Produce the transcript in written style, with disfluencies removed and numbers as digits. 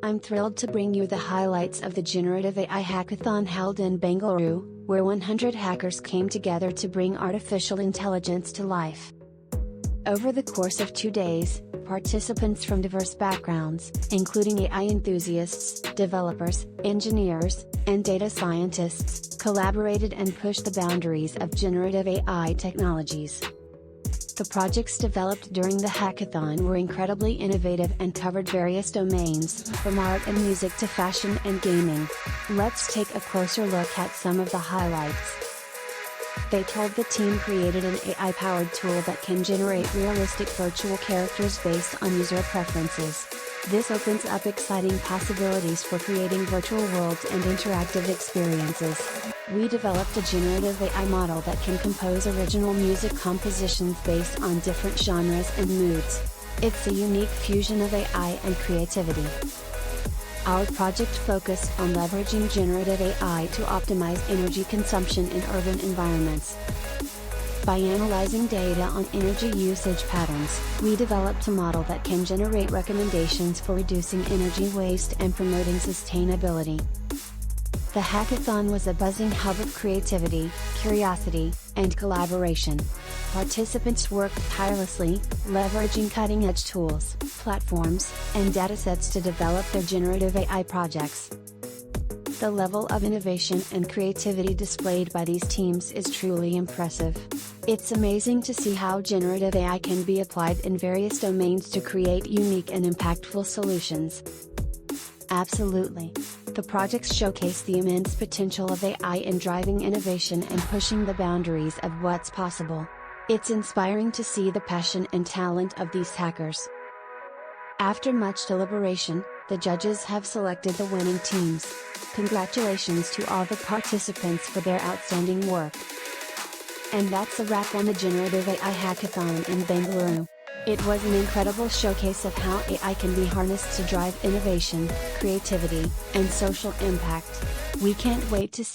I'm thrilled to bring you the highlights of the Generative AI Hackathon held in Bengaluru, where 100 hackers came together to bring artificial intelligence to life. Over the course of 2 days, participants from diverse backgrounds, including AI enthusiasts, developers, engineers, and data scientists, collaborated and pushed the boundaries of generative AI technologies. The projects developed during the hackathon were incredibly innovative and covered various domains, from art and music to fashion and gaming. Let's take a closer look at some of the highlights. They told the team created an AI-powered tool that can generate realistic virtual characters based on user preferences. This opens up exciting possibilities for creating virtual worlds and interactive experiences. We developed a generative AI model that can compose original music compositions based on different genres and moods. It's a unique fusion of AI and creativity. Our project focused on leveraging generative AI to optimize energy consumption in urban environments. By analyzing data on energy usage patterns, we developed a model that can generate recommendations for reducing energy waste and promoting sustainability. The hackathon was a buzzing hub of creativity, curiosity, and collaboration. Participants worked tirelessly, leveraging cutting-edge tools, platforms, and datasets to develop their generative AI projects. The level of innovation and creativity displayed by these teams is truly impressive. It's amazing to see how generative AI can be applied in various domains to create unique and impactful solutions. Absolutely. The projects showcase the immense potential of AI in driving innovation and pushing the boundaries of what's possible. It's inspiring to see the passion and talent of these hackers. After much deliberation, the judges have selected the winning teams. Congratulations to all the participants for their outstanding work. And that's a wrap on the Generative AI Hackathon in Bengaluru. It was an incredible showcase of how AI can be harnessed to drive innovation, creativity, and social impact. We can't wait to see